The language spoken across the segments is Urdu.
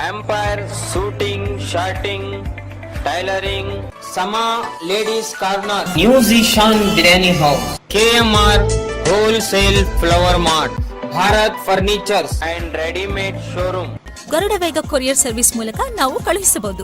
empire, shooting, shirting, tailoring, Sama Ladies Corner, New Zishan Biryani House, KMR Wholesale Flower Mart, Bharat Furnitures and Ready-Made Showroom, Garuda ವೇಗ ಕೊರಿಯರ್ ಸರ್ವಿಸ್ ಮೂಲಕ ನಾವು ಕಳುಹಿಸಬಹುದು.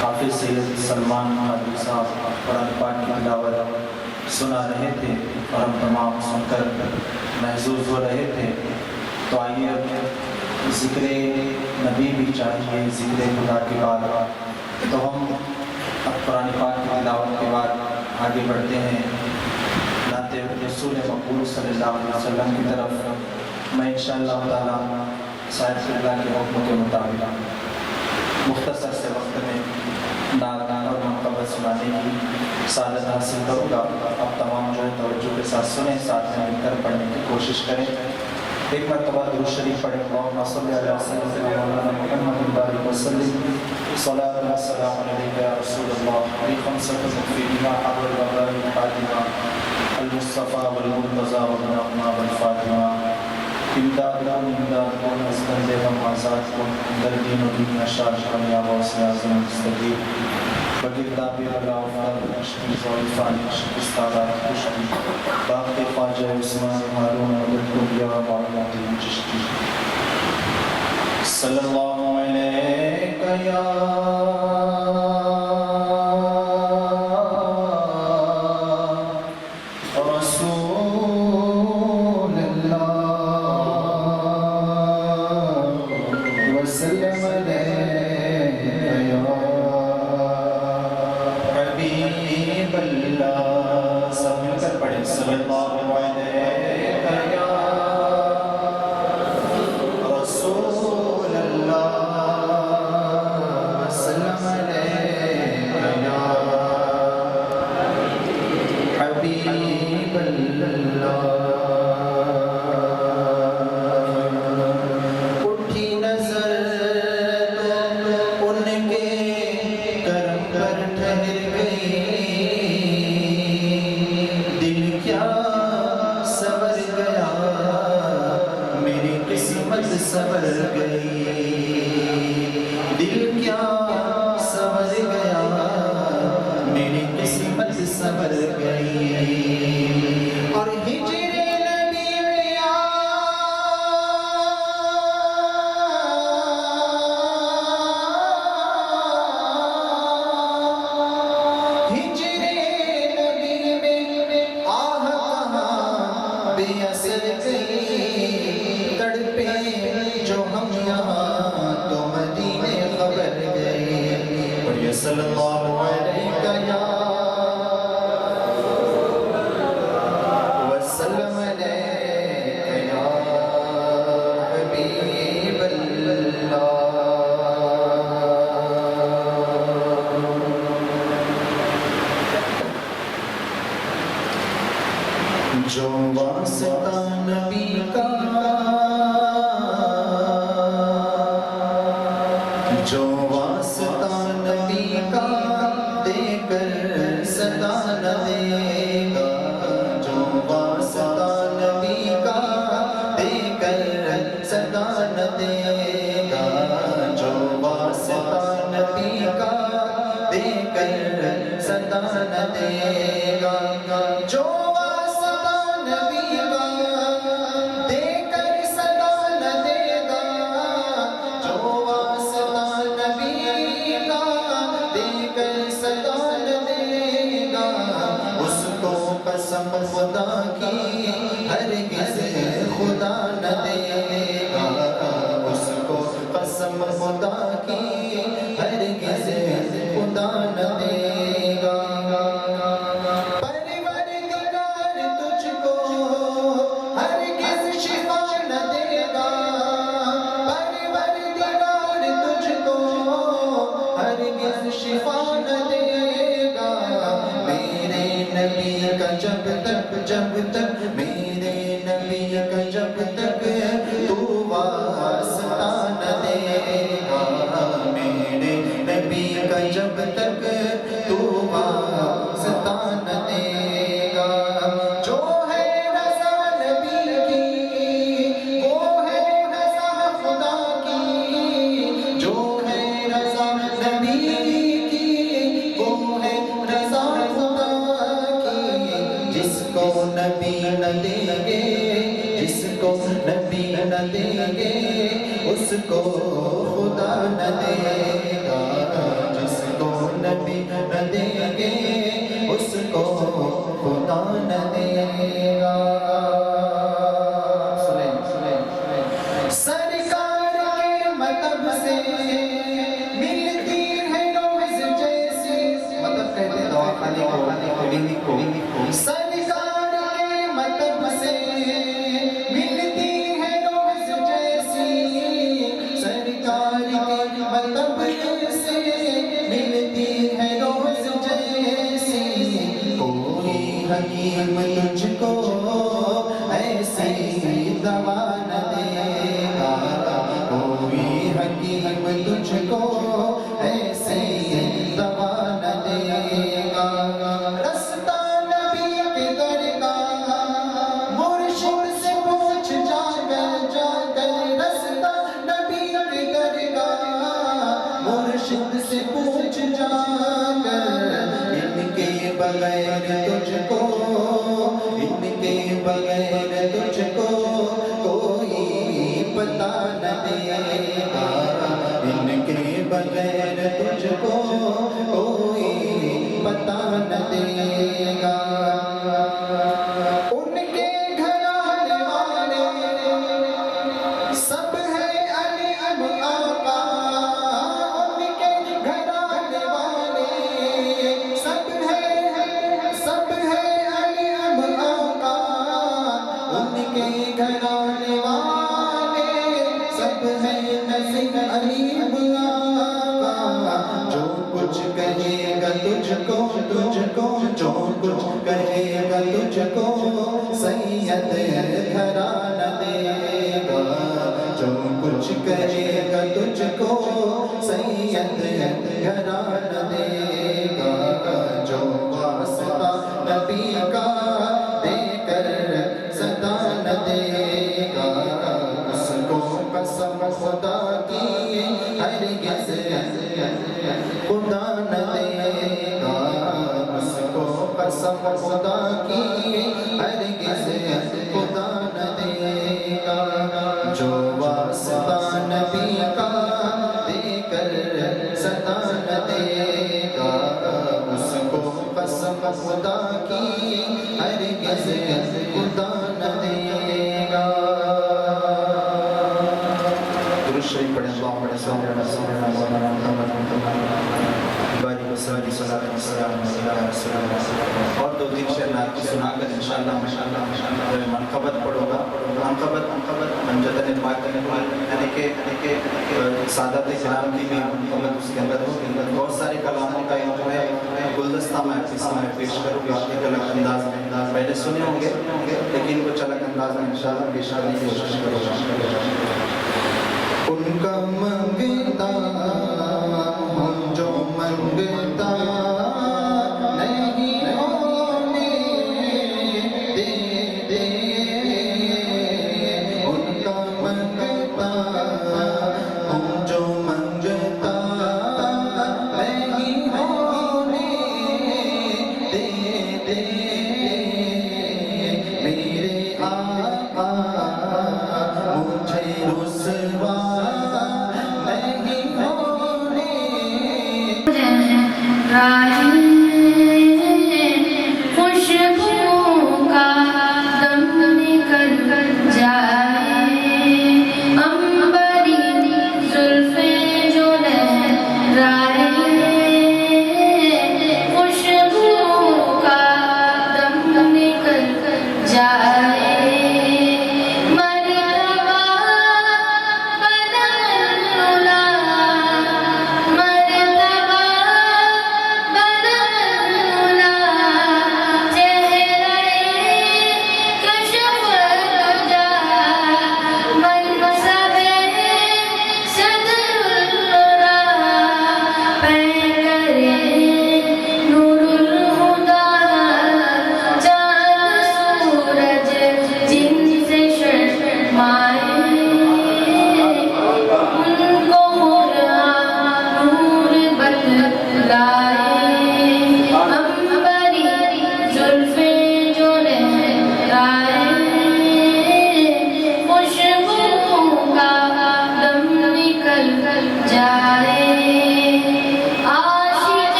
حافظ سید سلمان قادری صاحب قرآن پاک کی تلاوت سنا رہے تھے اور ہم تمام سن کر محظوظ ہو رہے تھے. تو آئیے اب ذکر نبی بھی چاہیے ذکر خدا کے بعد. تو ہم اب قرآن پاک کی تلاوت کے بعد آگے بڑھتے ہیں نعت رسول مقبول صلی اللہ علیہ وسلم کی طرف. میں انشاءاللہ تعالیٰ صاحب اللہ کے حکم کے مطابق مختصر سے وقت میں نعت اور منقبت سنانے کی سعادت حاصل کروں گا. آپ تمام جو ہے توجہ کے ساتھ سنیں, ساتھ میں مل کر پڑھنے کی کوشش کریں. ایک مرتبہ درود شریف پڑھیں. اللہم صلی علی سیدنا مولانا محمد بارک وسلم صلاۃ و سلام علیک یا رسول اللہ علی خمسۃ مفیدہ حول الوباء فاطمہ المصطفیٰ والمرتضیٰ والنعمہ والفاطمہ امداد کن امداد کن از بندے غم آزاد کن در دین و دنیا شاد کن یا غوث اعظم مستقیم بگردابی رلا افراد نشمی زوئی فانی شکستادات خوشی باقی خواجہ عثمان ہارون مدد کن یا معلومات چشتی. صلی اللہ علیہ یا سور گئی دل کیا سور گیا میری قسمت سور گئی. اور ہجر نبی ہجر نبی میں آہ کہاں بے اثر گئی تڑپے جو ہم یہاں تو مدینے خبر گئی. اور یہ صلی اللہ علیہ یا وسلم علیہ یا حبیب اللہ. جو واسطہ نبی کا جو واسطہ نبی کا دے کر صدا نہ دے گا جو واسطہ نبی کا دے کر صدا نہ دے گا جو واسطہ نبی کا دے کر صدا نہ دے گا جو قسم خدا کی ہرگز خدا نہ دے گا اس کو قسم خدا کی ہرگز خدا نہ دے گا پروردگار تجھ کو ہرگز شفا نہ دے گا پروردگار تجھ کو ہرگز شفا نہ دے گا میرے نبی کا جب تک میرے نبی کا جب تک تو واسطہ نہ دے گا میرے نبی کا جب تک تو واسطہ نہ دے گا جو ہے رضا نبی کی وہ ہے رضا خدا کی جو ہے رضا نبی کی وہ ہے رضا خدا جس کو نبی نہ دیں گے جس کو نبی نہ دیں گے اس کو خدا نہ دے گا جس کو نبی نہ دیں گے اس کو خدا نہ دے گا سرکار کے مطلب سے ملتی ہے روز جیسی مطلب کہتے ہیں دواخانے کو سرکار کے مطلب سے ملتی ہے روز جیسی سرکار کے مطلب سے ملتی ہے روز جیسی کوئی حکیم تجھ کو ایسی دوا نہ دے گا کوئی حکیم تجھ کو ایسی دوا نہ دے گا سے پوچھ جا کر ان کے بغیر تجھ کو ان کے بغیر تجھ کو کوئی پتہ نہ دے گا ان کے بغیر تجھ کو کوئی پتہ نہ دے گا ان کے گھرانے والے سب ہے علیم آقا گھرانے والے سب ہیں نسیم علیم آقا جو کچھ کہے گا تجھ کو جو کچھ کہے گا تجھ کو سید گھرانہ دے گا جو کچھ کہے گا تجھ کو سید گھرانہ دے گا جو واسطہ نبی کا دے کر صدا نہ دے گا اس کو قسم خدا کی ہرگز خدا نہ دے گا اس کو قسم خدا کی ہرگز خدا نہ دے گا جو واسطہ نبی کا دے کر صدا نہ دے گا اس کو قسم خدا کی ہرگز خدا نہ دے گا درود شریف پڑھیں اللہم صل علی سیدنا محمد باری وسلم صلاۃ و سلام علی رسول اللہ اور دو تین شعر نعت کی سنا کر انشاءاللہ منقبت پڑھوں گا منقبت منجدن پاک یعنی کہ سعادت کرام کی بھی منقبت اس کے اندر ہو بہت سارے کلاموں کا جو ہے گلدستہ گلدستہ میں آپ کے سامنے پیش کروں گا ایک الگ انداز میں. پہلے سنے ہوں گے لیکن کچھ الگ انداز میں انشاءاللہ پیش کرنے کی کوشش کروں گا. ان کا منگتا ہوں جو منگتا نہیں ہونے دیتے. ان کا منگتا ہوں جو منگتا نہیں ہونے دیتے. میرے آقا مجھے رسوا نہیں ہونے خوشبو کا دم نکل جائے امبری زلفیں جو لہرائے خوشبو کا دم نکل جائے مرحبا بدل اللہ مرحبا بدل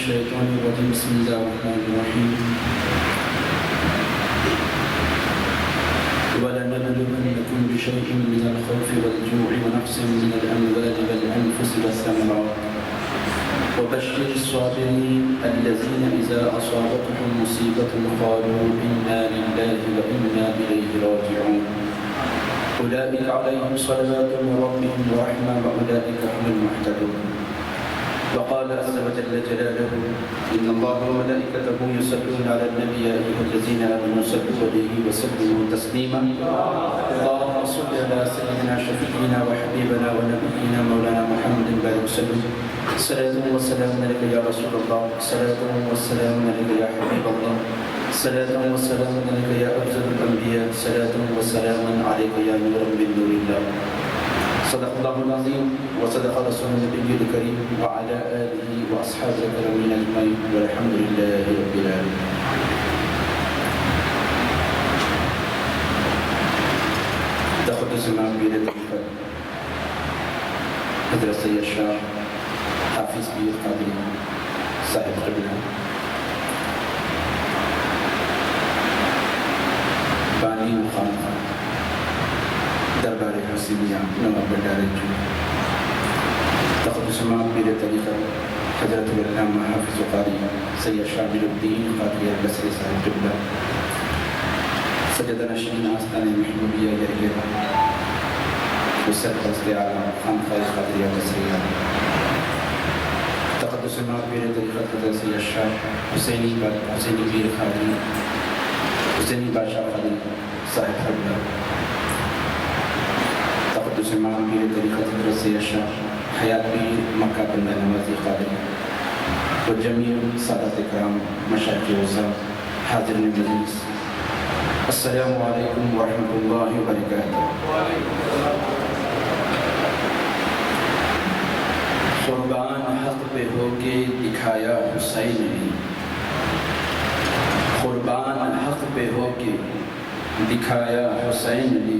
الشيطان الرجيم بسم الله الرحمن الرحيم ولنبلونكم بشيء من الخوف والجوع ونقص من الأموال والأنفس والثمرات وبشر الصابرين الذين إذا أصابتهم مصيبة قالوا إنا لله وإنا إليه راجعون أولئك عليهم صلوات من ربهم ورحمة وأولئك هم المهتدون وقال عز وجل جلاله إن الله وملائكته يصلون على النبي يا أيها الذين آمنوا صلوا عليه وسلموا تسليما اللهم صل على سيدنا شفيعنا وحبيبنا ونبينا مولانا محمد وسلم صلاة وسلام عليك يا رسول الله صلاة وسلام عليك يا حبيب الله صلاة وسلام عليك يا أفضل الأنبياء صلاة وسلام عليك يا نور من نور الله صدق الله العظيم وصدق رسول النبي الكريم وعلى آله وأصحابه الكرامين أجمعين والحمد لله رب العالمين. تقدس امام پیر طریقت حضرت سید شاہ حافظ پیر قادری صاحب قبلہ بانی مقام دربار حسینیہ نواب بنڈارنجو تقدس امام پیر طریقت حضرت علامہ حافظ قاری سید شامل الدین قادری البصری صاحب قبلہ سجدہ نشین آستان محمودیہ یرگیہ وسرپرست عالم خانقاہ قادریہ بصریہ تقدس امام پیر طریقت حضرت سید شاہ حسینی پیر قادری حسینی بادشاہ قادری صاحب قبلہ تقدس امام پیر طریقت حضرت سید شاہ حیات پیر مکہ بندہ نوازی قادری و جمیع سادات کرام مشائخ وزراء حاضرین مجلس السلام علیکم ورحمۃ اللہ وبرکاتہ. قربان حق پہ ہو کے دکھایا حسین نے قربان حق پہ ہو کے دکھایا حسین نے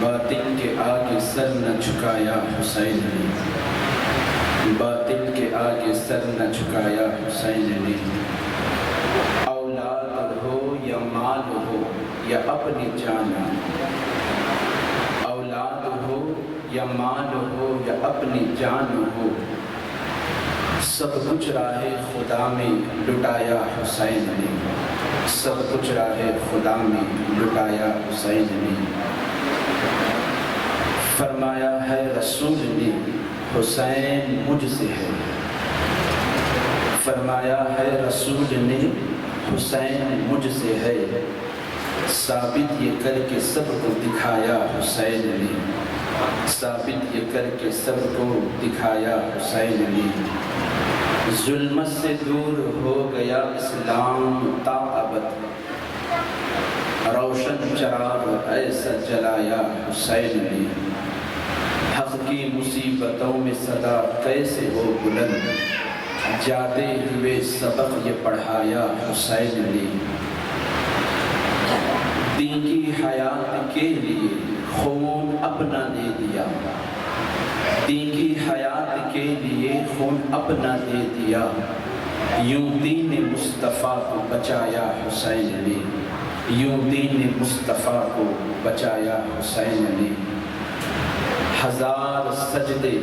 باطل کے آگے سر نہ جھکایا حسین نے باطل کے آگے سر نہ جھکایا حسین نے اولاد ہو یا مال ہو یا اپنی جان اولاد ہو یا مال ہو یا اپنی جان ہو سب کچھ راہ خدا میں لٹایا حسین نے سب کچھ راہ خدا میں لٹایا حسین نے فرمایا ہے رسول نے حسین مجھ سے ہے فرمایا ہے رسول نے حسین مجھ سے ہے ثابت یہ کر کے سب کو دکھایا حسین نے ثابت یہ کر کے سب کو دکھایا حسین نے ظلمت سے دور ہو گیا اسلام تا ابد روشن چراغ ایسا جلایا حسین نے حق کی مصیبتوں میں صدا کیسے ہو بلند جاتے ہوئے سبق یہ پڑھایا حسین نے دین کی حیات کے لیے خون اپنا دے دیا دین کی حیات کے لیے خون اپنا دے دیا یوں دین مصطفیٰ کو بچایا حسین نے یوں دین مصطفیٰ کو بچایا حسین نے ہزار سجدے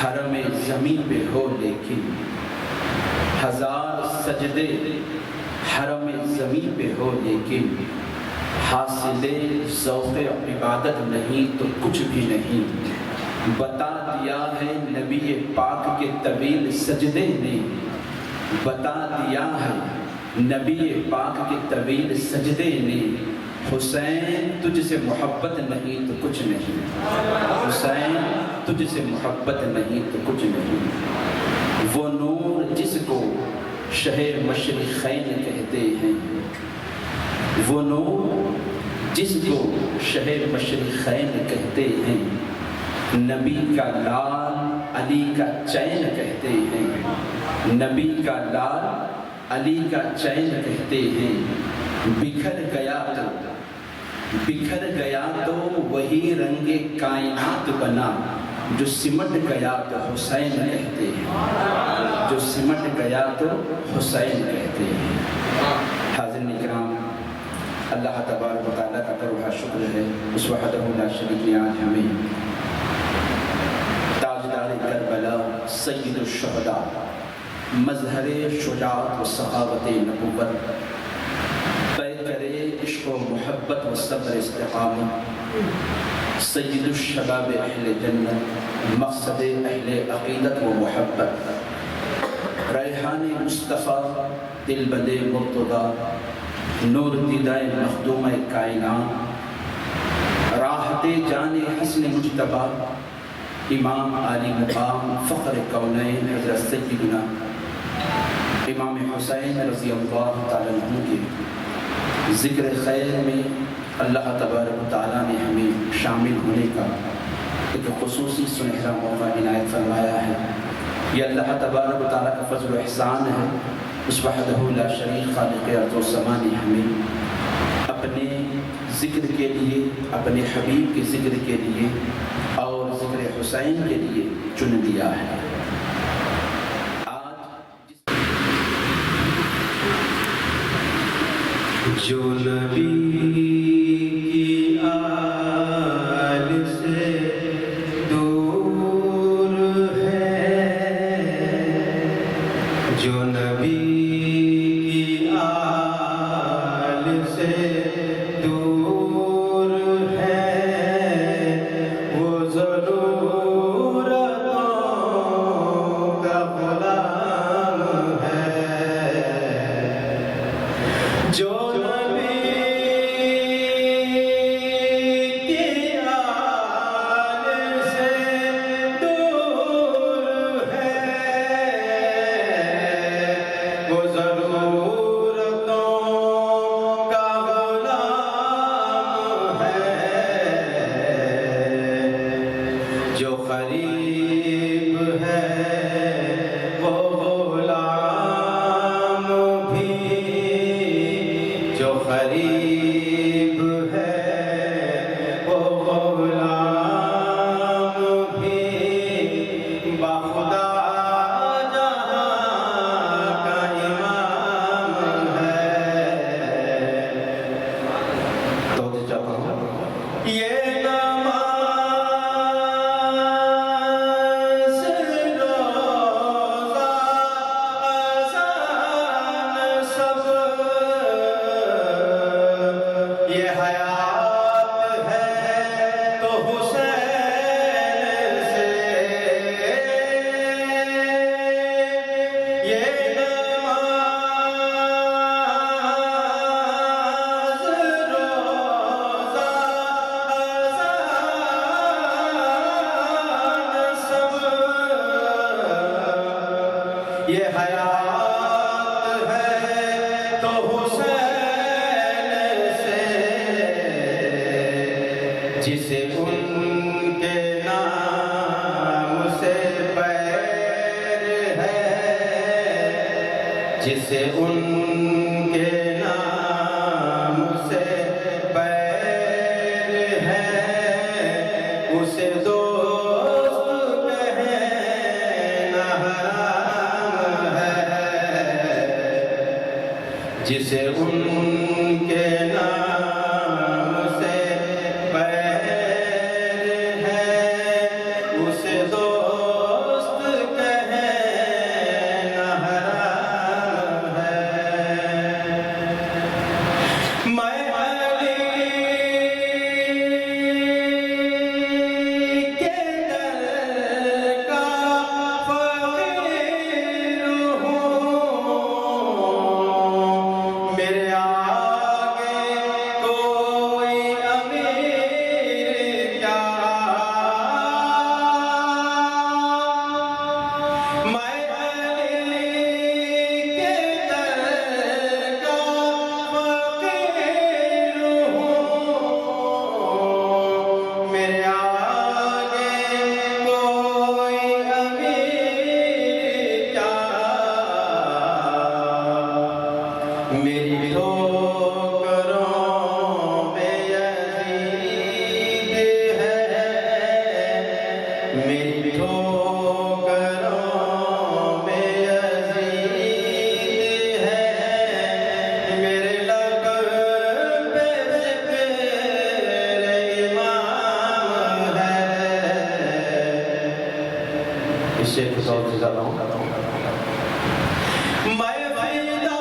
حرم زمین پہ ہو لیکن ہزار سجدے حرم زمین پہ ہو لیکن حاصل ذوق عبادت نہیں تو کچھ بھی نہیں بتا دیا ہے نبی پاک کے طویل سجدے نے بتا دیا ہے نبی پاک کے طویل سجدے نے حسین تجھ سے محبت نہیں تو کچھ نہیں حسین تجھ سے محبت نہیں تو کچھ نہیں وہ نور جس کو شہر مشرقین کہتے ہیں وہ نور جس کو شہر مشرقین کہتے ہیں نبی کا لال علی کا چین کہتے ہیں نبی کا لال علی کا چین کہتے ہیں بکھر گیا تو وہی رنگ کائنات بنا جو سمٹ گیا تو حسین کہتے ہیں، جو سمٹ گیا تو حسین کہتے ہیں۔ حاضرین کرام، اللہ تبارک و تعالیٰ کا کروڑا شکر ہے، اس وحدہ لا شریک نے آج ہمیں تاجدار کربلا، سید الشہداء، مظہر شجاعت و سخاوت نبوت، پیکرے عشق و محبت و صبر استقامت، سید الشباب اہل جنت، مقصد اہل عقیدت و محبت، ریحان مصطفیٰ، دل بندے مرتضی، نور دیدائے مخدومہ کائنات، راحت جان حسن مجتبی، امام عالی مقام فخر کونین حضرت سیدنا امام حسین رضی اللہ تعالیٰ عنہ کے ذکر خیر میں اللہ تبارک و تعالیٰ نے ہمیں شامل ہونے کا ایک خصوصی سنہرا موقع عنایت فرمایا ہے۔ یہ اللہ تبارک و تعالیٰ کا فضل و احسان ہے، اس وحدہ لا شریک خالق ارض و سما نے ہمیں اپنے ذکر کے لیے، اپنے حبیب کے ذکر کے لیے اور ذکر حسین کے لیے چن لیا ہے۔ جو نبی کی آل سے دور ہے، جو نبی کی آل سے دور ہے، وہ ضرورتوں کا غلام ہے۔ جو جسے ان کے نام سے پیر ہے، جسے ان کے نام سے پیر ہے، اسے دوست کہنا حرام ہے۔ جسے ان کے نام سے پیر ہے، اسے دوست کہنا حرام ہے۔ میں علی کے در کا فقیر ہوں، میرے آگے کوئی امیر کیا، میں علی کے در کا فقیر ہوں، میرے آگے کوئی امیر کیا، میری ٹھوکروں میں یزید ہے، میری توجہ چاہتا ہوں. میں فدا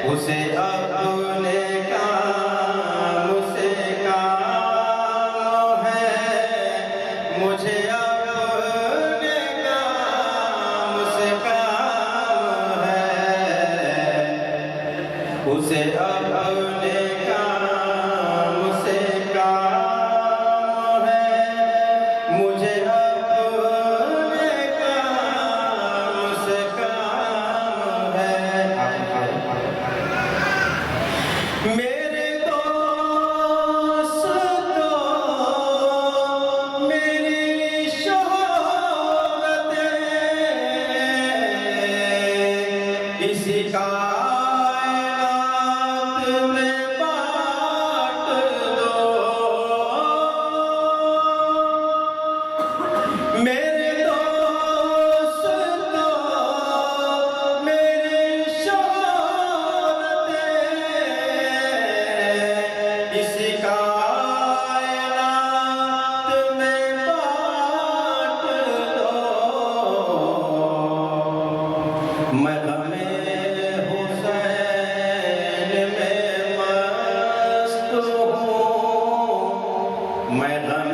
اسے اپنے کام سے کام ہے، مجھے اپنے کام سے کام ہے، اسے اپنے کام سے کام ہے، مجھے اپنے کام سے کام ہے. میرے دوستو میری شہادتیں اسی کائنات میں بانٹ دو. میرے دوستو میری شہادتیں اسی کائنات میں بانٹ دو. میں غم حسین میں مست ہوں، میں غم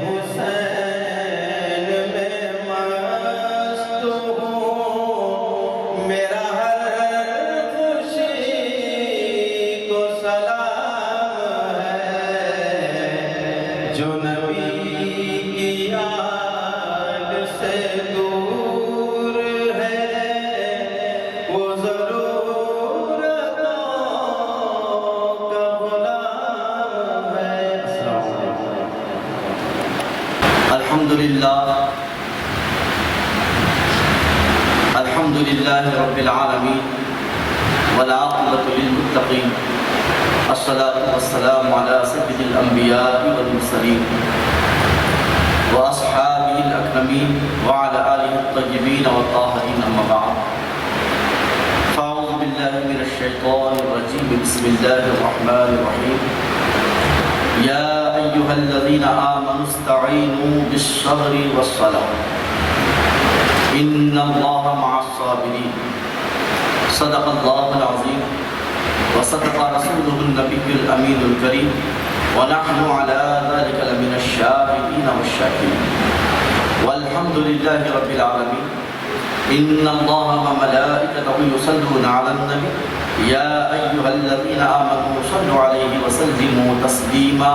حسین میں مست ہوں، میرا ہر خوشی کو سلام ہے، جو نبی کی یاد سے دور ہے وہ ضرورتوں کا غلام ہے. السلام علیکم. الحمد لله رب العالمين والعاقبة للمتقين، الصلاة والسلام على سيد الأنبياء والمرسلين وأصحابه الأكرمين وعلى آله الطيبين والطاهرين، أما بعد. فأعوذ بالله من الشيطان الرجيم، بسم الله الرحمن الرحيم. يا أيها الذين آمنوا استعينوا بالصبر والصلاة إن الله مع الصابرين. صدق الله العظيم وصدق رسوله النبي الأمين الكريم، ونحن على ذلك لمن الشاهدين والشاكرين، والحمد لله رب العالمين. إن الله وملائكته يصلون على النبي يا أيها الذين آمنوا صلوا عليه وسلموا تسليما.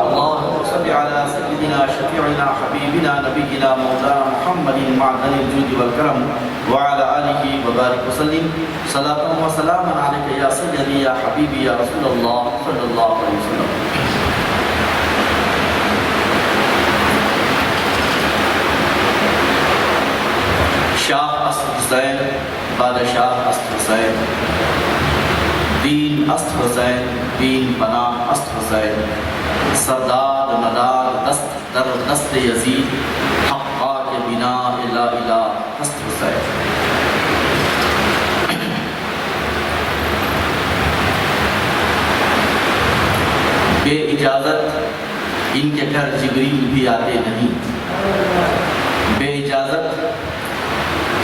اللهم صل على سيدنا شفيعنا حبيبنا نبينا مولانا محمد معدن الجود والكرم وعلى آله وبارك وسلم. صلاة وسلاما عليك يا سيدي يا حبيبي يا رسول الله صلى الله عليه وسلم. شاہ اسد حسین، بادشاہ اسد حسین، دین اسد حسین، دین پناہ اسد حسین، سردار مدار دست در دست یزید، حقا کے بنا لا الہ اسد حسین. بے اجازت ان کے گھر جبریل بھی آتے نہیں، بے اجازت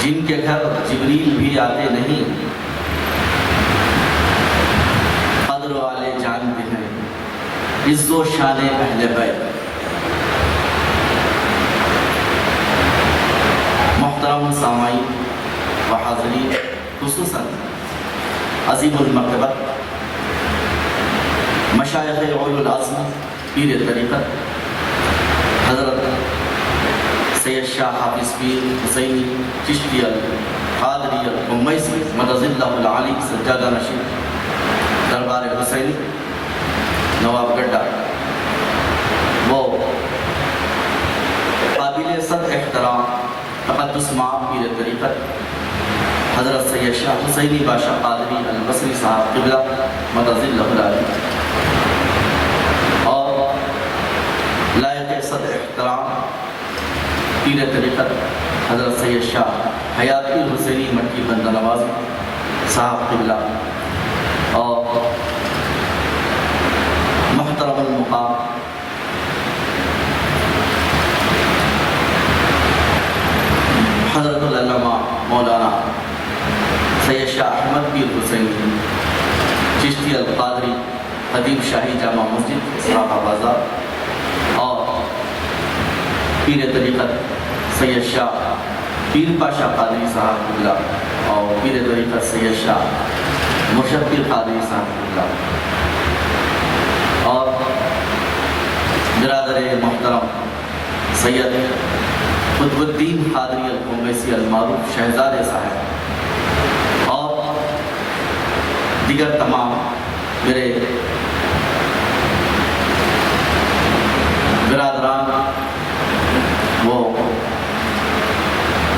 جن کے گھر جبریل بھی آتے نہیں، قدر والے جانتے ہیں عز و شان اہل بیت. محترم سامعین و حاضرین، خصوصاً عظیم المرتبت مشائخ اولو العزم پیر طریقت حضرت سید شاہ حافظ پیر حسینی چشتی القادری الممیسی مدد اللہ العالی سجادہ نشین دربار حسینی نواب گڈھا، وہ قابل صد احترام تقدس مآب پیر طریقت حضرت سید شاہ حسینی بادشاہ قادری البصری صاحب قبلہ مدد اللہ العالی، اور لائق صد احترام پیر طریقت حضرت سید شاہ حیات پیر حسینی مٹی بندہ نواز صاحب قبلہ، اور محترم المقام حضرت العلامہ مولانا سید شاہ احمد پیر حسینی چشتی القادری قدیم شاہی جامع مسجد صحابہ بازار، اور پیر طریقت سید شاہ پیر پاشا قادری صاحب قبلہ، اور پیر طریقت سید شاہ مرشد پیر قادری صاحب قبلہ، اور برادر محترم سید قطب الدین قادری الممیسی المعروف شہزادے صاحب، اور دیگر تمام میرے برادران وہ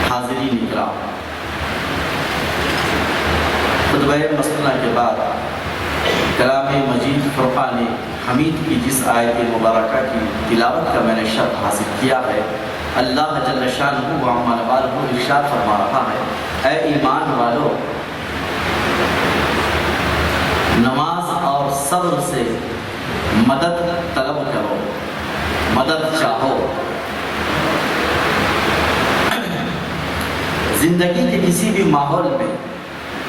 حاضرین اکرام، خطبہ مسنہ کے بعد کلام مجید فرقان حمید کی جس آیت مبارکہ کی تلاوت کا میں نے شرف حاصل کیا ہے، اللہ جل شانہ و عما نوالہ ارشاد فرما رہا ہے، اے ایمان والو نماز اور صبر سے مدد طلب کرو، مدد چاہو۔ زندگی کے کسی بھی ماحول میں،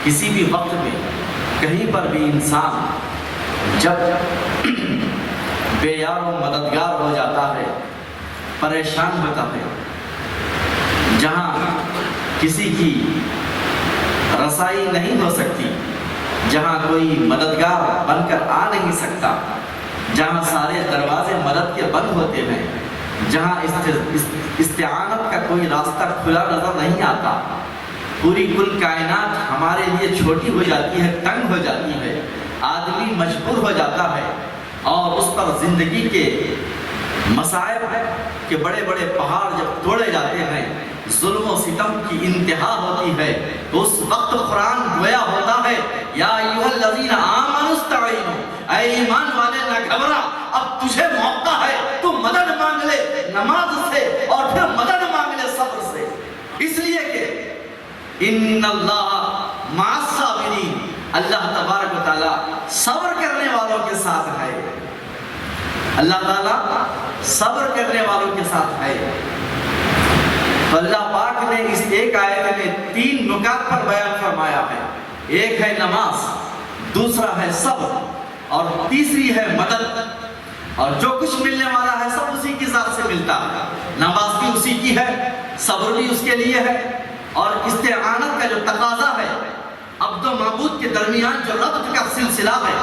کسی بھی وقت میں، کہیں پر بھی انسان جب بے یار و مددگار ہو جاتا ہے، پریشان ہوتا ہے، جہاں کسی کی رسائی نہیں ہو سکتی، جہاں کوئی مددگار بن کر آ نہیں سکتا، جہاں سارے دروازے مدد کے بند ہوتے ہیں، جہاں استعانت کا کوئی راستہ کھلا نظر نہیں آتا، پوری کل کائنات ہمارے لیے چھوٹی ہو جاتی ہے، تنگ ہو جاتی ہے، آدمی مجبور ہو جاتا ہے، اور اس پر زندگی کے مصائب کے بڑے بڑے پہاڑ جب توڑے جاتے ہیں، ظلم و ستم کی انتہا ہوتی ہے، تو اس وقت قرآن گویا ہوتا ہے، یا ایھا الذین آمنوا استعینوا، اے ایمان والے نہ گھبرا، اب تجھے موقع ہے، تو مدد مانگ لے نماز سے، اور پھر مدد مانگ لے صبر سے، اس لیے کہ ان اللہ مع الصابرین، اللہ تبارک و تعالیٰ صبر کرنے والوں کے ساتھ ہے، اللہ تعالیٰ صبر کرنے والوں کے ساتھ ہے۔ تو اللہ پاک نے اس ایک آیت میں 3 نکات پر بیان فرمایا ہے، ایک ہے نماز، دوسرا ہے صبر، اور تیسری ہے مدد، اور جو کچھ ملنے والا ہے سب اسی کی ذات سے ملتا ہے، نماز بھی اسی کی ہے، صبر بھی اس کے لیے ہے، اور استعانت کا جو تقاضا ہے عبد و معبود کے درمیان جو ربط کا سلسلہ ہے،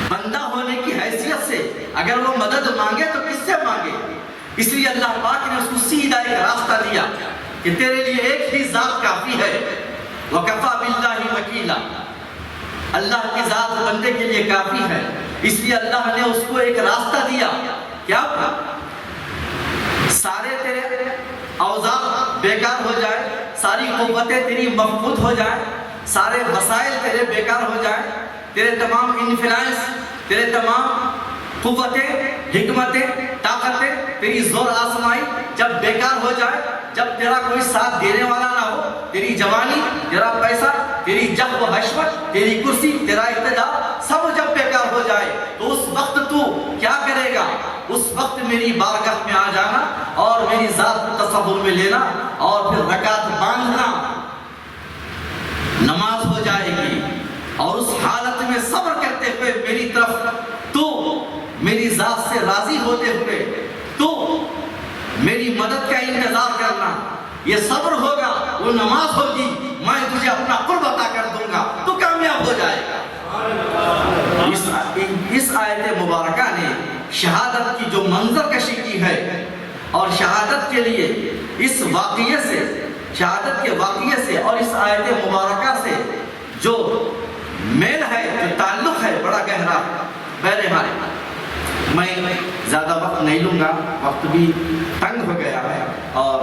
بندہ ہونے کی حیثیت سے اگر وہ مدد مانگے تو کس سے مانگے؟ اس لیے اللہ پاک نے اس کو سیدھا ایک راستہ دیا کہ تیرے لیے ایک ہی ذات کافی ہے، وَكَفَى بِاللَّهِ وَكِيلًا، اللہ کی ذات بندے کے لیے کافی ہے، اس لیے اللہ نے اس کو ایک راستہ دیا، کیا؟ سارے تیرے اوزار بیکار ہو جائے، ساری قوتیں تیری مفقود ہو جائیں، سارے وسائل تیرے بیکار ہو جائیں، تیرے تمام انفلائنس، تیرے تمام قوتیں، حکمتیں، طاقتیں، تیری زور آزمائی جب بیکار ہو جائے، جب تیرا کوئی ساتھ دینے والا نہ ہو، تیری جوانی، تیرا پیسہ، تیری جب و حشمت، تیری کرسی، تیرا اقتدار، سب جب بیکار ہو جائے، تو اس وقت تو کیا کرے گا؟ اس وقت میری بارگاہ میں آ جانا اور میری ذات کو تصور میں لینا، اور پھر رکعت باندھنا، نماز ہو جائے گی، اور اس حالت میں صبر کرتے ہوئے میری طرف تو میری ذات سے راضی ہوتے ہوئے تو میری مدد کا انتظار کرنا، یہ صبر ہوگا، وہ نماز ہوگی، میں تجھے اپنا قرب عطا کر دوں گا، تو کامیاب ہو جائے گا۔ اس آیت مبارکہ نے شہادت کی جو منظر کشی کی ہے، اور شہادت کے لیے اس واقعے سے، شہادت کے واقعے سے اور اس آیت مبارکہ سے جو میل ہے، جو تعلق ہے، بڑا گہرا ہے۔ بہرحال میں زیادہ وقت نہیں لوں گا، وقت بھی تنگ ہو گیا ہے اور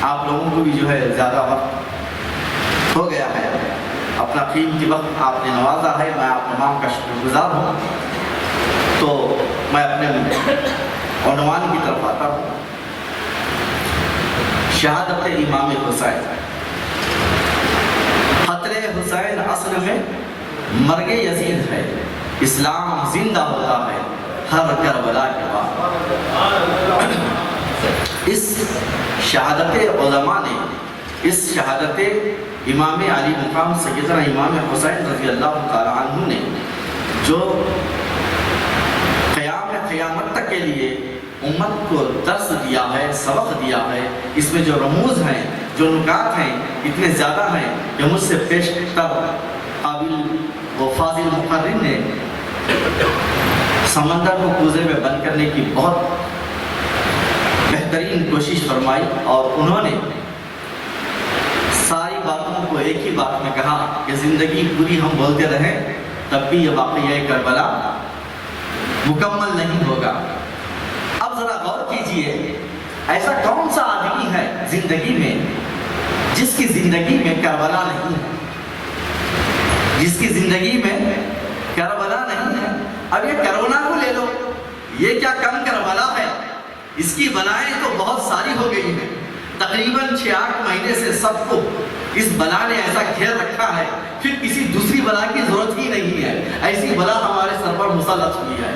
آپ لوگوں کو بھی جو ہے زیادہ وقت ہو گیا ہے۔ اپنا قیمتی وقت آپ نے نوازا ہے، میں آپ تمام کا شکر گزار ہوں۔ تو میں اپنے عنوان کی طرف آتا ہوں، شہادت امام حسین۔ قتل حسین اصل میں مرگ یزید ہے، اسلام زندہ ہوتا ہے ہر کربلا کے بعد۔ اس شہادت علماء نے، اس شہادت امام علی مقام سیدنا امام حسین رضی اللہ تعالی عنہ نے جو قیامت تک کے لیے امت کو درس دیا ہے، سبق دیا ہے، اس میں جو رموز ہیں، جو نکات ہیں، اتنے زیادہ ہیں کہ مجھ سے پیش تر قابل و فاضل مقرر نے سمندر کو کوزے میں بند کرنے کی بہت بہترین کوشش فرمائی، اور انہوں نے ساری باتوں کو ایک ہی بات میں کہا کہ زندگی پوری ہم بولتے رہیں تب بھی یہ واقعہ کربلا مکمل نہیں ہوگا۔ اب ذرا غور کیجئے، ایسا کون سا آدمی ہے زندگی میں جس کی زندگی میں کربلا نہیں ہے، جس کی زندگی میں کربلا نہیں ہے؟ اب یہ کرونا کو لے لو، یہ کیا کم کربلا ہے؟ اس کی بلائیں تو بہت ساری ہو گئی ہیں، تقریباً 6-8 مہینے سے سب کو اس بلا نے ایسا گھیر رکھا ہے، پھر کسی دوسری بلا کی ضرورت ہی نہیں ہے، ایسی بلا ہمارے سر پر مسلط ہوئی ہے۔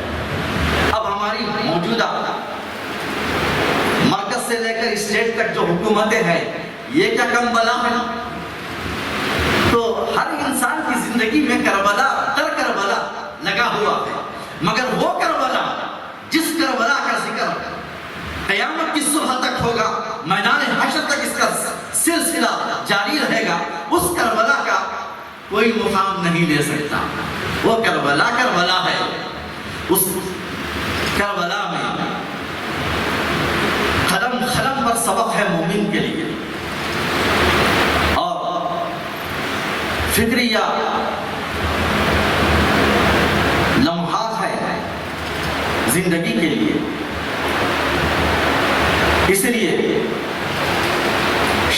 اب ہماری موجودہ مرکز سے لے کر اسٹیٹ تک جو حکومتیں ہیں، یہ کیا کم بلا ہے؟ تو ہر انسان کی زندگی میں کربلا در کربلا لگا ہوا ہے، مگر وہ کربلا جس کربلا کا ذکر قیامت کی صبح تک ہوگا، میدان حشر تک اس کا سلسلہ جاری رہے گا، اس کربلا کا کوئی مقام نہیں لے سکتا۔ وہ کربلا کربلا ہے، اس کربلا میں قدم قدم پر سبق ہے مومن کے لیے، اور فکریہ لمحات ہے زندگی کے لیے۔ اس لیے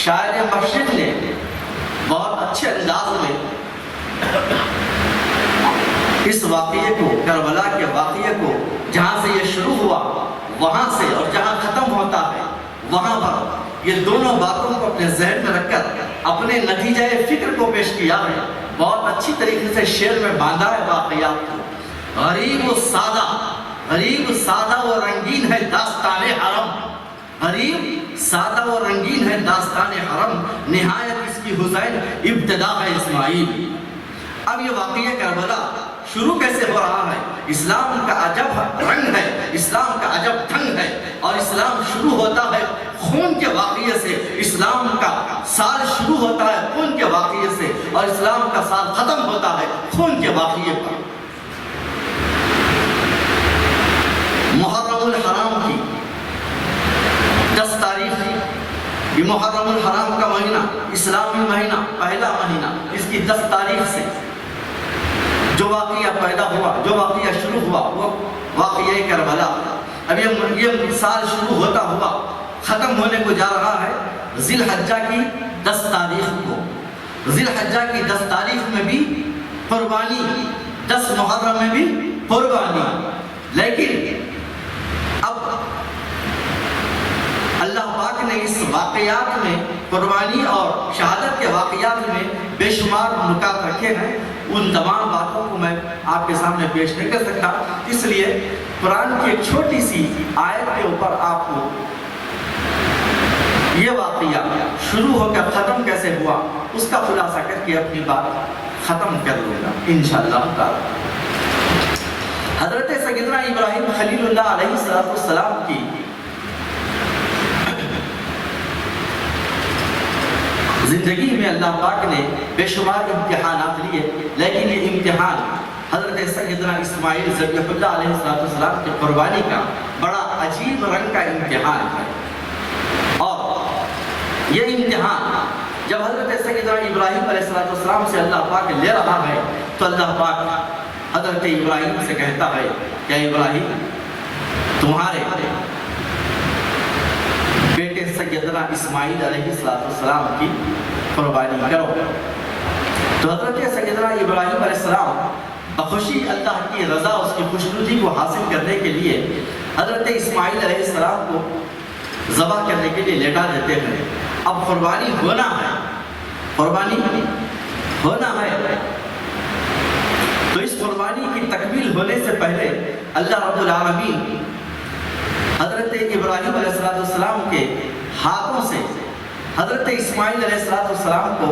شاعر مشرق نے بہت اچھے انداز میں اس واقعے کو، کربلا کے واقعے کو، جہاں سے یہ شروع ہوا وہاں سے اور جہاں ختم ہوتا ہے وہاں پر، یہ دونوں باتوں کو اپنے ذہن میں رکھ کر اپنے نتیجہ فکر کو پیش کیا ہے، بہت اچھی طریقے سے شعر میں باندھا ہے واقعات کو۔ غریب و سادہ، غریب سادہ و رنگین ہے داستان حرم، غریب سادہ و رنگین ہے داستان حرم، نہایت اس کی حسین ابتدا ہے اسماعیل۔ اب یہ واقعہ کربلا شروع کیسے ہو رہا ہے؟ اسلام کا عجب رنگ ہے، اسلام کا عجب ڈھنگ ہے، اور اسلام شروع ہوتا ہے خون کے واقعے سے، اسلام کا سال شروع ہوتا ہے خون کے واقعے سے، اور اسلام کا سال ختم ہوتا ہے خون کے واقعے پر۔ محرم الحرام کی 10 تاریخ، یہ محرم الحرام کا مہینہ، اسلامی مہینہ، پہلا مہینہ، اس کی 10 تاریخ سے جو واقعہ پیدا ہوا، جو واقعہ شروع ہوا، وہ واقعہ کربلا۔ اب یہ سال شروع ہوتا ہوا ختم ہونے کو جا رہا ہے ذی الحجہ کی 10 تاریخ کو۔ ذی الحجہ کی 10 تاریخ میں بھی قربانی، 10 محرم میں بھی قربانی، لیکن اب اللہ پاک نے اس واقعات میں، قربانی اور شہادت کے واقعات میں بے شمار نکات رکھے ہیں، ان تمام باتوں کو میں آپ کے سامنے پیش نہیں کر سکتا، اس لیے قرآن کی ایک چھوٹی سی آیت کے اوپر آپ کو یہ واقعہ شروع ہو کر ختم کیسے ہوا اس کا خلاصہ کر کے اپنی بات ختم کر لوں گا انشاءاللہ تعالی۔ حضرت سیدنا ابراہیم خلیل اللہ علیہ السلام کی زندگی میں اللہ پاک نے بے شمار امتحانات لیے، لیکن یہ امتحان حضرت سیدنا اسماعیل ذبیح اللہ علیہ السلام کی قربانی کا بڑا عجیب رنگ کا امتحان ہے. اور یہ امتحان جب حضرت سیدنا ابراہیم علیہ السلام سے اللہ پاک لے رہا ہے تو اللہ پاک حضرت ابراہیم سے کہتا ہے کہ ابراہیم تمہارے بیٹے سیدنا اسماعیل علیہ السلام کی قربانی کرو. تو حضرت سیدنا ابراہیم علیہ السلام بخوشی اللہ کی رضا اس کی خوشنودی کو حاصل کرنے کے لیے حضرت اسماعیل علیہ السلام کو ذبح کرنے کے لیے لیٹا دیتے ہیں. اب قربانی ہونا ہے، قربانی ہونا ہے. تو اس قربانی کی تکمیل ہونے سے پہلے اللہ رب العالمین حضرت ابراہیم علیہ السلام کے ہاتھوں سے حضرت اسماعیل علیہ السلام کو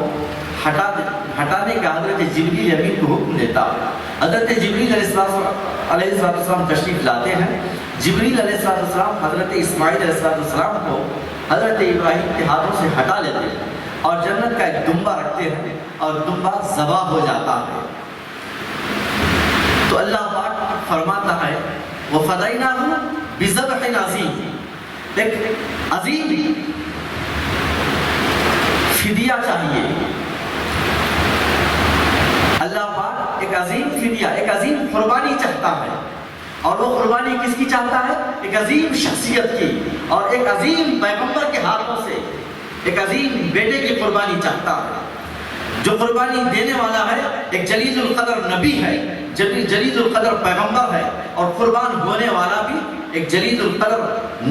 ہٹانے کا حضرت جبریل امین کو حکم دیتا. حضرت جبریل علیہ السلام تشریف لاتے ہیں. جبریل علیہ السلام حضرت اسماعیل علیہ السلام کو حضرت ابراہیم کے ہاتھوں سے ہٹا لیتے ہیں اور جنت کا ایک دمبا رکھتے ہیں اور دمبا ذبح ہو جاتا ہے. تو اللہ پاک فرماتا ہے وَفَدَيْنَاهُ بِذَبْحٍ عَظِيمٍ. ایک عظیم فدیہ چاہیے. اللہ پاک ایک عظیم فدیہ، ایک عظیم قربانی چاہتا ہے. اور وہ قربانی کس کی چاہتا ہے؟ ایک عظیم شخصیت کی اور ایک عظیم پیغمبر کے ہاتھوں سے ایک عظیم بیٹے کی قربانی چاہتا ہے. جو قربانی دینے والا ہے ایک جلیل القدر نبی ہے، جلیل القدر پیغمبر ہے، اور قربان ہونے والا بھی ایک جلیل القدر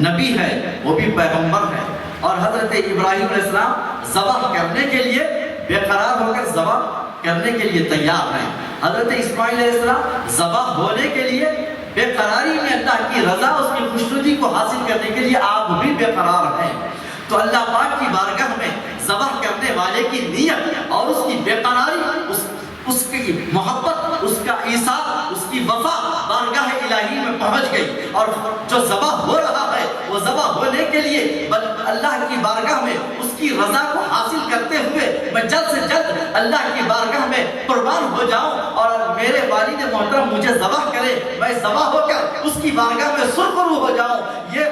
نبی ہے، وہ بھی پیغمبر ہے. اور حضرت ابراہیم علیہ السلام ذبح کرنے کے لیے بے قرار ہو کر ذبح کرنے کے لیے تیار ہیں. حضرت اسماعیل علیہ السلام ذبح ہونے کے لیے بے قراری میں اللہ کی رضا اس کی خوشنودی کو حاصل کرنے کے لیے آپ بھی بے قرار ہیں. تو اللہ پاک کی بارگاہ میں ذبح کرنے والے کی نیت اور اس کی بے قراری، اس کی محبت، اس کا ایثار، اس کی وفا بارگاہ الہی میں پہنچ گئی. اور جو ذبح ہو رہا ہے وہ ذبح ہونے کے لیے اللہ کی بارگاہ میں اس کی رضا کو حاصل کرتے ہوئے میں جلد سے جلد اللہ کی بارگاہ میں قربان ہو جاؤں اور میرے والد محترم مجھے ذبح کرے، میں ذبح ہو کر اس کی بارگاہ میں سرخرو ہو جاؤں. یہ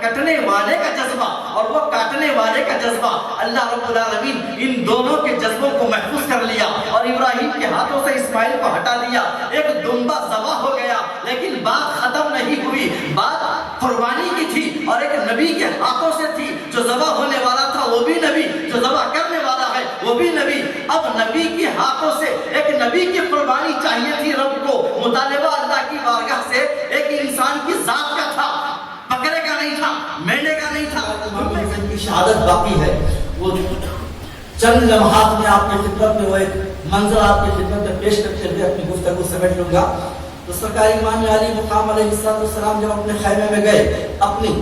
کٹنے والے کا جذبہ اور وہ کاٹنے والے کا جذبہ، اللہ رب العالمین ان دونوں کے جذبوں کو محفوظ کر لیا اور ابراہیم کے ہاتھوں سے اسماعیل کو ہٹا دیا. ایک دمبا ذبح ہو گیا، لیکن بات ختم نہیں ہوئی. بات قربانی کی تھی اور ایک نبی کے ہاتھوں سے تھی. جو ذبح ہونے والا تھا وہ بھی نبی، جو ذبح کرنے والا ہے وہ بھی نبی. اب نبی کے ہاتھوں سے ایک نبی کی قربانی چاہیے تھی رب کو. مطالبہ اللہ کی بارگاہ سے ایک انسان کی ذات کا تھا، بکرے کا نہیں تھا، مینڈے کا نہیں تھا. کی شہادت باقی ہے. وہ چند لمحات میں آپ کی خدمت میں وہ ایک منظر آپ کی خدمت میں پیش کرتے ہوئے اپنی گفتگو سمیٹ لوں گا. تو سرکار امام علی مقام علیہ السلام جب اپنے خیمے میں گئے، اپنی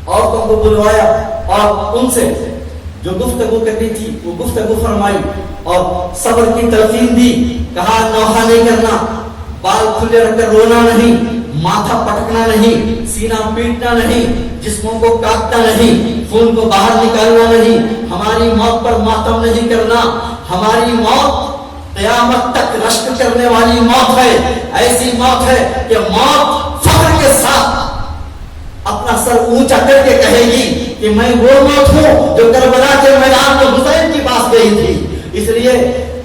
عورتوں کو بلوایا اور ان سے جو گفتگو کرنی تھی وہ گفتگو فرمائی اور صبر کی تلقین دی. کہا نوحہ نہیں کرنا، بال کھلے رکھ کر رونا نہیں، ماتھا پٹکنا نہیں، سینہ پیٹنا نہیں، جسموں کو کاٹنا نہیں، خون کو باہر نکالنا نہیں، ہماری موت پر ماتم نہیں کرنا. ہماری موت قیامت تک رشک کرنے والی موت ہے. ایسی موت ہے کہ موت فخر کے ساتھ اپنا سر اونچا کر کے کہے گی کہ میں وہ موت ہوں جو کربلا کے میدان میں حسین کے پاس گئی تھی. اس لیے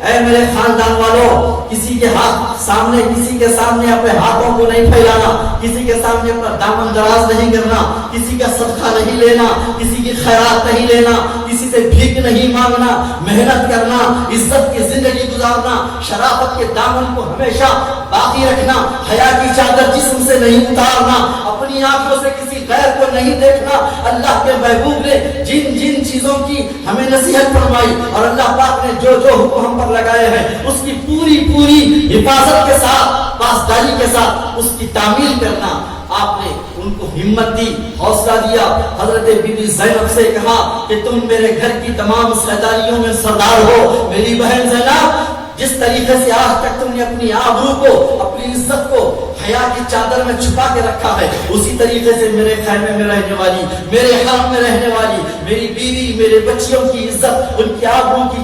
اے میرے خاندان والوں، کسی کے ہاتھ سامنے، کسی کے سامنے اپنے ہاتھوں کو نہیں پھیلانا، کسی کے سامنے اپنا دامن دراز نہیں کرنا، کسی کا صدقہ نہیں لینا، کسی کی خیرات نہیں لینا، کسی سے بھیک نہیں مانگنا، محنت کرنا، عزت کی زندگی گزارنا، شرافت کے دامن کو ہمیشہ باقی رکھنا، حیا کی چادر جسم سے نہیں اتارنا، اپنی آنکھوں سے کسی غیر کو نہیں دیکھنا. اللہ کے محبوب نے جن جن چیزوں کی ہمیں نصیحت فرمائی اور اللہ پاک نے جو جو حکم ہم پر لگائے ہیں اس کی پوری حفاظت کے ساتھ، پاسداری کے ساتھ اس کی تعمیل کرنا. آپ نے ان کو ہمت دی، حوصلہ دیا. حضرت بی بی زینب سے کہا کہ تم میرے گھر کی تمام سرداریوں میں سردار ہو. میری بہن زینب، جس طریقے سے آج تک تم نے اپنی آبرو کو، اپنی عزت کو حیا کی چادر میں چھپا کے رکھا ہے، اسی طریقے سے میرے خیمے میں رہنے والی، میرے حرم میں رہنے والی میری بیوی، میرے بچیوں کی عزت، ان کی آبرو کی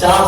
4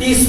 30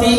3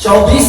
24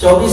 24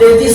33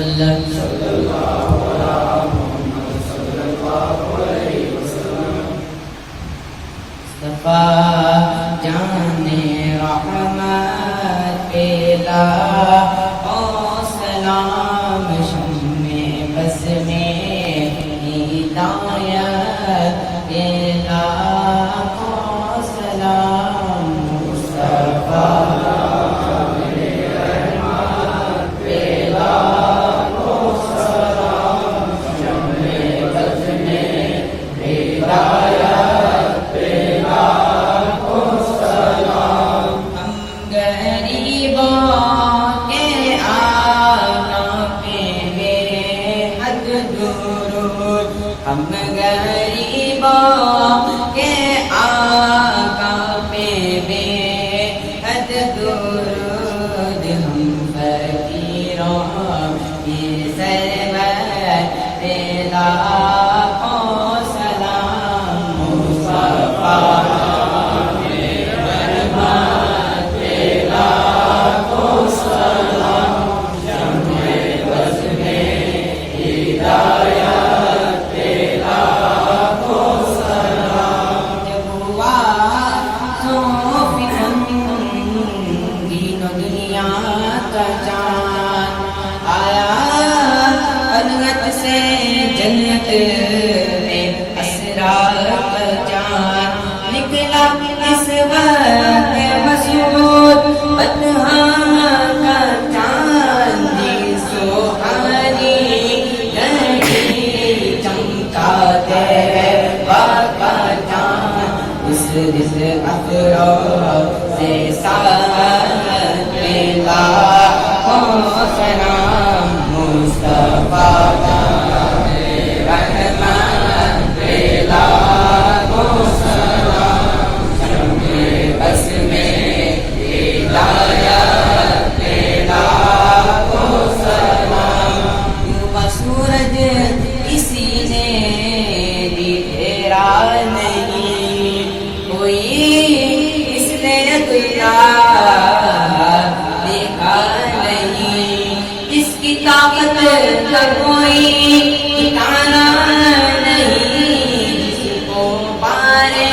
وسلم مصطفیٰ جان رحمت پیلا او سلام شمع بس میں ہدایت پیلا او سلام مصطفیٰ ہم غریبوں کے آقا پہ بے حد درود ہم فقیروں کی سرور پہ لاکھوں سلام مصطفیٰ جنت میں اسرار کا جان نکلا اس وقت مسعود بطحا کا چاندی سوہانی گھڑی چمکا دے باقا جان اس افرو سے ساتھ ملا ہو سلام مصطفیٰ طاقت کا کوئی ٹھکانا نہیں جس کو پارے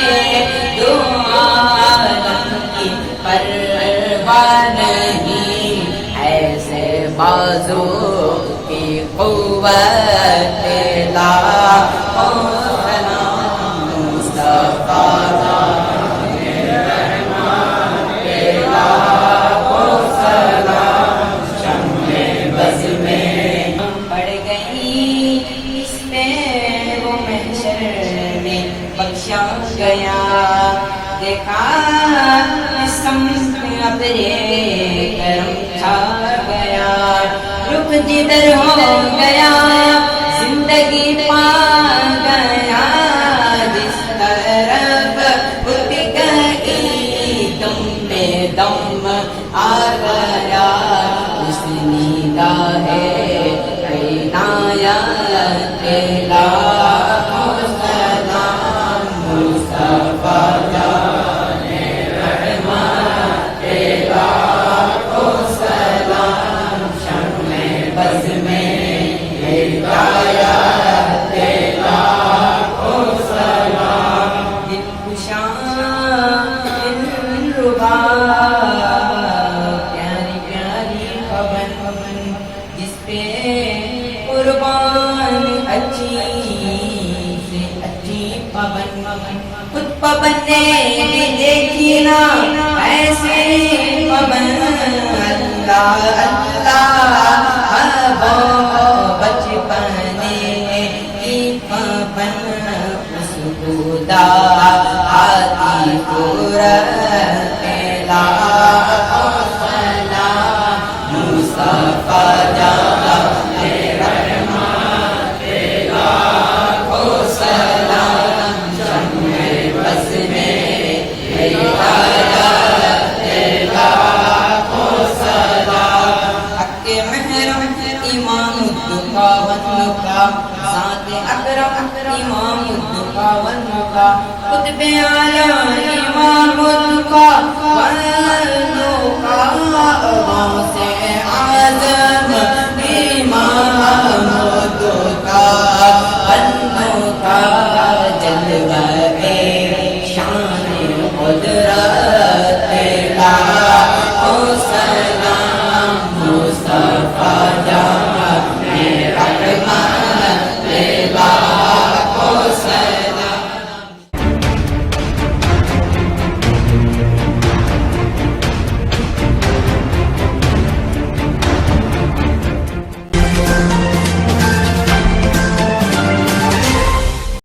دو عالم کی پرواہ نہیں ایسے بازو کی قوت لاکھوں سلام مصطفیٰ گیا دیکھا سمت اپنے کرم چھا گیا رخ جدھر ہو گیا زندگی پا گیا جس طرف اٹھ گئی دم میں دم آ گیا اس نگاہ عنایت لا خود پبندے دیکھی نا ایسے پبند اللہ اللہ بچپنے کی پبند اس خدا آتی پورت لا سلام مصطفیٰ جان قطب اعلی امام الدکا والنکا